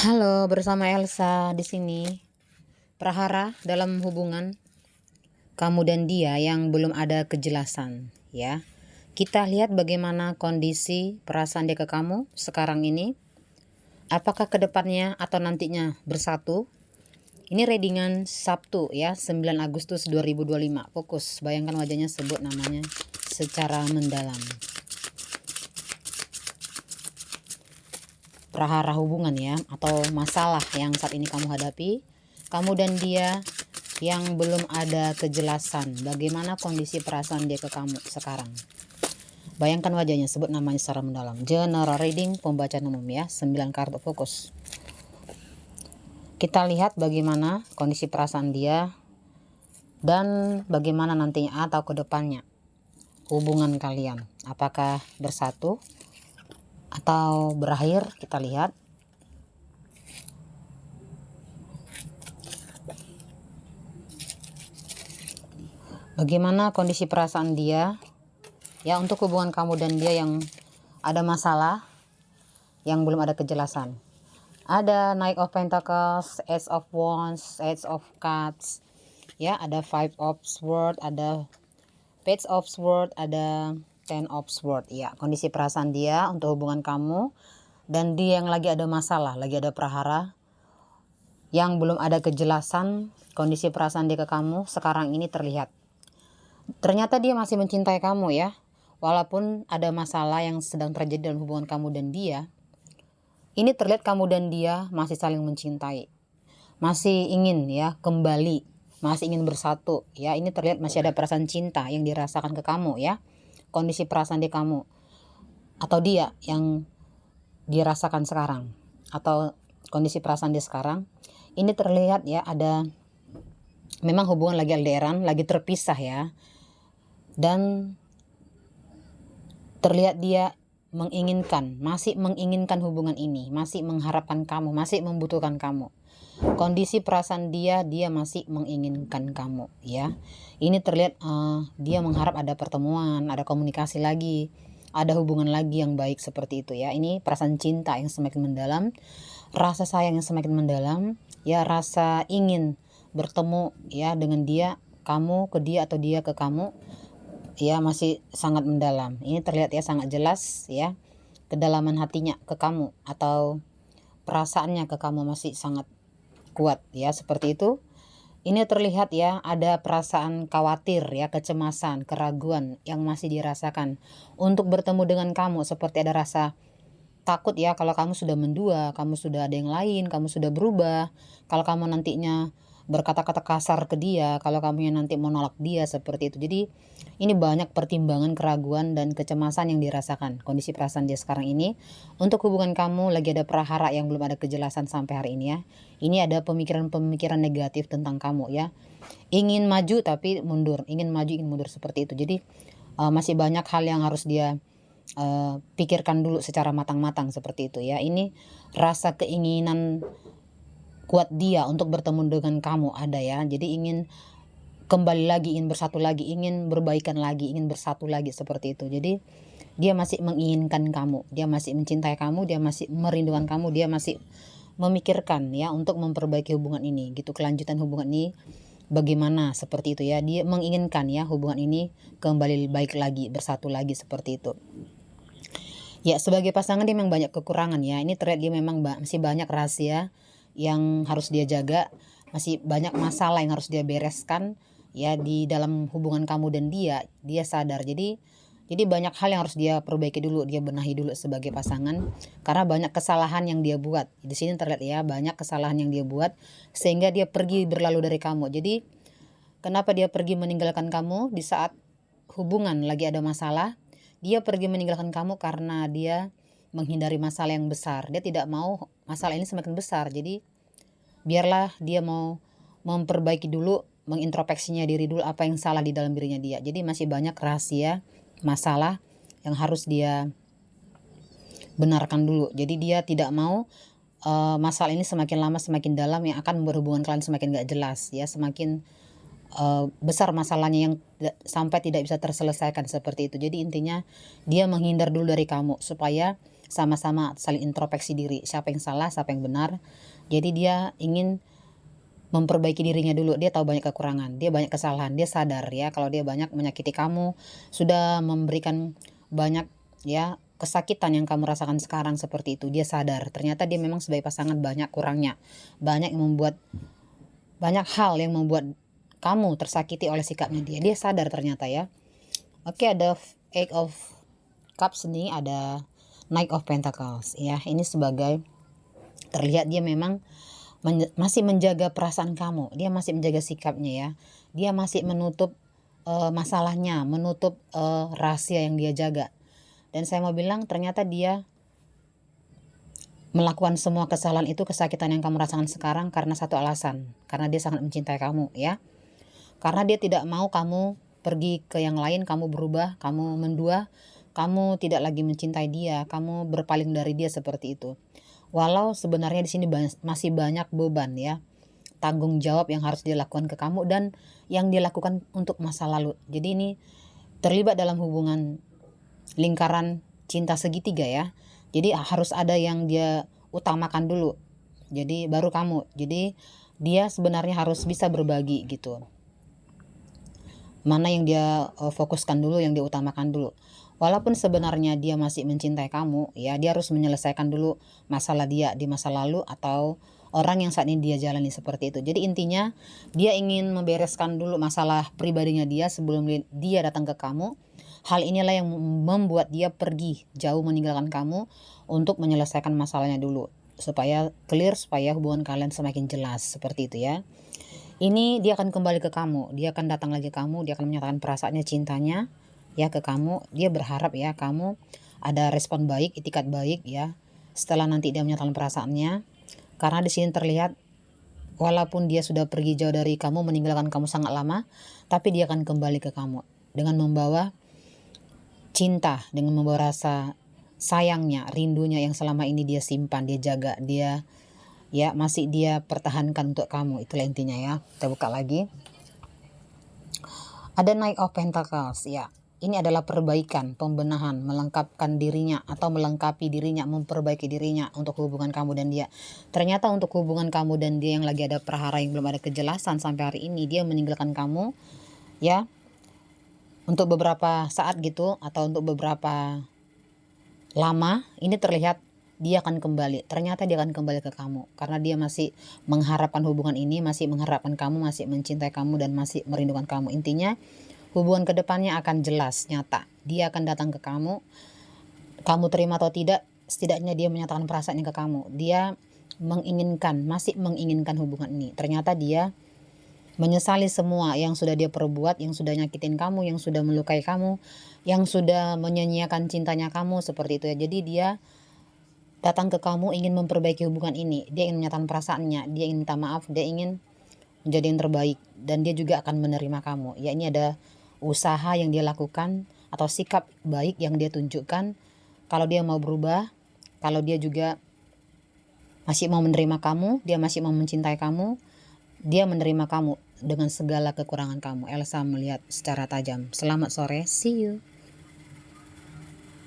Halo, bersama Elsa di sini. Prahara dalam hubungan kamu dan dia yang belum ada kejelasan, ya. Kita lihat bagaimana kondisi perasaan dia ke kamu sekarang ini. Apakah kedepannya atau nantinya bersatu? Ini readingan Sabtu ya, 9 Agustus 2025. Fokus, bayangkan wajahnya, sebut namanya secara mendalam. Prahara hubungan ya, atau masalah yang saat ini kamu hadapi, kamu dan dia yang belum ada kejelasan bagaimana kondisi perasaan dia ke kamu sekarang. Bayangkan wajahnya, sebut namanya secara mendalam. General reading, pembacaan umum ya, 9 kartu fokus. Kita lihat bagaimana kondisi perasaan dia dan bagaimana nantinya atau kedepannya hubungan kalian. Apakah bersatu atau berakhir? Kita lihat. Bagaimana kondisi perasaan dia ya untuk hubungan kamu dan dia yang ada masalah, yang belum ada kejelasan. Ada Knight of Pentacles, Ace of Wands, Ace of Cups, ya, ada Five of Swords, ada Page of Swords, ada Ten of Swords. Ya, kondisi perasaan dia untuk hubungan kamu dan dia yang lagi ada masalah, lagi ada prahara, yang belum ada kejelasan. Kondisi perasaan dia ke kamu sekarang ini terlihat. Ternyata dia masih mencintai kamu ya. Walaupun ada masalah yang sedang terjadi dalam hubungan kamu dan dia, ini terlihat kamu dan dia masih saling mencintai. Masih ingin ya kembali, masih ingin bersatu ya. Ini terlihat masih ada perasaan cinta yang dirasakan ke kamu ya. Kondisi perasaan di kamu atau dia yang dirasakan sekarang, atau kondisi perasaan dia sekarang ini terlihat ya, ada memang hubungan lagi LDRan, lagi terpisah ya. Dan terlihat dia menginginkan, masih menginginkan hubungan ini, masih mengharapkan kamu, masih membutuhkan kamu. Kondisi perasaan dia masih menginginkan kamu ya. Ini terlihat dia mengharap ada pertemuan, ada komunikasi lagi, ada hubungan lagi yang baik seperti itu ya. Ini perasaan cinta yang semakin mendalam, rasa sayang yang semakin mendalam ya, rasa ingin bertemu ya dengan dia, kamu ke dia atau dia ke kamu ya, masih sangat mendalam. Ini terlihat ya, sangat jelas ya, kedalaman hatinya ke kamu atau perasaannya ke kamu masih sangat kuat ya, seperti itu. Ini terlihat ya, ada perasaan khawatir ya, kecemasan, keraguan yang masih dirasakan untuk bertemu dengan kamu. Seperti ada rasa takut ya, kalau kamu sudah mendua, kamu sudah ada yang lain, kamu sudah berubah, kalau kamu nantinya berkata-kata kasar ke dia, kalau kamu yang nanti menolak dia, seperti itu. Jadi ini banyak pertimbangan, keraguan, dan kecemasan yang dirasakan kondisi perasaan dia sekarang ini. Untuk hubungan kamu lagi ada prahara yang belum ada kejelasan sampai hari ini ya. Ini ada pemikiran-pemikiran negatif tentang kamu ya. Ingin maju tapi mundur, ingin maju ingin mundur, seperti itu. Jadi masih banyak hal yang harus dia pikirkan dulu secara matang-matang, seperti itu ya. Ini rasa keinginan kuat dia untuk bertemu dengan kamu ada ya. Jadi ingin kembali lagi, ingin bersatu lagi, ingin berbaikan lagi, ingin bersatu lagi, seperti itu. Jadi dia masih menginginkan kamu, dia masih mencintai kamu, dia masih merindukan kamu, dia masih memikirkan ya untuk memperbaiki hubungan ini gitu, kelanjutan hubungan ini bagaimana, seperti itu ya. Dia menginginkan ya hubungan ini kembali baik lagi, bersatu lagi, seperti itu. Ya, sebagai pasangan dia memang banyak kekurangan ya. Ini terlihat dia memang masih banyak rahasia yang harus dia jaga, masih banyak masalah yang harus dia bereskan ya di dalam hubungan kamu dan dia. Dia sadar. Jadi banyak hal yang harus dia perbaiki dulu, dia benahi dulu sebagai pasangan, karena banyak kesalahan yang dia buat. Di sini terlihat ya, banyak kesalahan yang dia buat sehingga dia pergi berlalu dari kamu. Jadi kenapa dia pergi meninggalkan kamu di saat hubungan lagi ada masalah? Dia pergi meninggalkan kamu karena dia menghindari masalah yang besar. Dia tidak mau masalah ini semakin besar. Jadi biarlah dia mau memperbaiki dulu, mengintrospeksinya diri dulu apa yang salah di dalam dirinya dia. Jadi masih banyak rahasia, masalah yang harus dia benarkan dulu. Jadi dia tidak mau masalah ini semakin lama semakin dalam, yang akan membuat hubungan kalian semakin gak jelas ya, semakin besar masalahnya yang sampai tidak bisa terselesaikan, seperti itu. Jadi intinya dia menghindar dulu dari kamu supaya sama-sama saling introspeksi diri, siapa yang salah, siapa yang benar. Jadi dia ingin memperbaiki dirinya dulu. Dia tahu banyak kekurangan, dia banyak kesalahan, dia sadar ya kalau dia banyak menyakiti kamu, sudah memberikan banyak ya kesakitan yang kamu rasakan sekarang seperti itu. Dia sadar ternyata dia memang sebagai pasangan banyak kurangnya, banyak hal yang membuat kamu tersakiti oleh sikapnya dia. Dia sadar ternyata ya. Oke, ada Eight of Cups ini, ada Knight of Pentacles ya. Ini sebagai terlihat dia memang masih menjaga perasaan kamu, dia masih menjaga sikapnya ya. Dia masih menutup masalahnya, menutup rahasia yang dia jaga. Dan saya mau bilang ternyata dia melakukan semua kesalahan itu, kesakitan yang kamu rasakan sekarang karena satu alasan, karena dia sangat mencintai kamu ya. Karena dia tidak mau kamu pergi ke yang lain, kamu berubah, kamu mendua, kamu tidak lagi mencintai dia, kamu berpaling dari dia seperti itu. Walau sebenarnya di sini masih banyak beban ya, tanggung jawab yang harus dia lakukan ke kamu dan yang dia lakukan untuk masa lalu. Jadi ini terlibat dalam hubungan lingkaran cinta segitiga ya. Jadi harus ada yang dia utamakan dulu. Jadi baru kamu. Jadi dia sebenarnya harus bisa berbagi gitu. Mana yang dia fokuskan dulu, yang dia utamakan dulu. Walaupun sebenarnya dia masih mencintai kamu ya, dia harus menyelesaikan dulu masalah dia di masa lalu atau orang yang saat ini dia jalani seperti itu. Jadi intinya dia ingin membereskan dulu masalah pribadinya dia sebelum dia datang ke kamu. Hal inilah yang membuat dia pergi jauh meninggalkan kamu untuk menyelesaikan masalahnya dulu, supaya clear, supaya hubungan kalian semakin jelas seperti itu ya. Ini dia akan kembali ke kamu, dia akan datang lagi ke kamu, dia akan menyatakan perasaannya, cintanya ya ke kamu. Dia berharap ya kamu ada respon baik, itikat baik ya setelah nanti dia menyatakan perasaannya. Karena di sini terlihat walaupun dia sudah pergi jauh dari kamu, meninggalkan kamu sangat lama, tapi dia akan kembali ke kamu dengan membawa cinta, dengan membawa rasa sayangnya, rindunya yang selama ini dia simpan, dia jaga, dia ya masih dia pertahankan untuk kamu. Itulah intinya ya. Kita buka lagi, ada Knight of Pentacles ya. Ini adalah perbaikan, pembenahan, melengkapkan dirinya atau melengkapi dirinya, memperbaiki dirinya untuk hubungan kamu dan dia. Ternyata untuk hubungan kamu dan dia yang lagi ada prahara, yang belum ada kejelasan sampai hari ini, dia meninggalkan kamu ya untuk beberapa saat gitu atau untuk beberapa lama. Ini terlihat dia akan kembali. Ternyata dia akan kembali ke kamu karena dia masih mengharapkan hubungan ini, masih mengharapkan kamu, masih mencintai kamu dan masih merindukan kamu. Intinya hubungan kedepannya akan jelas, nyata. Dia akan datang ke kamu, kamu terima atau tidak, setidaknya dia menyatakan perasaannya ke kamu. Dia menginginkan, masih menginginkan hubungan ini. Ternyata dia menyesali semua yang sudah dia perbuat, yang sudah nyakitin kamu, yang sudah melukai kamu, yang sudah menyia-nyiakan cintanya kamu seperti itu ya. Jadi dia datang ke kamu ingin memperbaiki hubungan ini. Dia ingin menyatakan perasaannya, dia ingin minta maaf, dia ingin menjadi yang terbaik, dan dia juga akan menerima kamu ya. Ini ada usaha yang dia lakukan atau sikap baik yang dia tunjukkan. Kalau dia mau berubah, kalau dia juga masih mau menerima kamu, dia masih mau mencintai kamu, dia menerima kamu dengan segala kekurangan kamu. Elsa melihat secara tajam. Selamat sore, see you.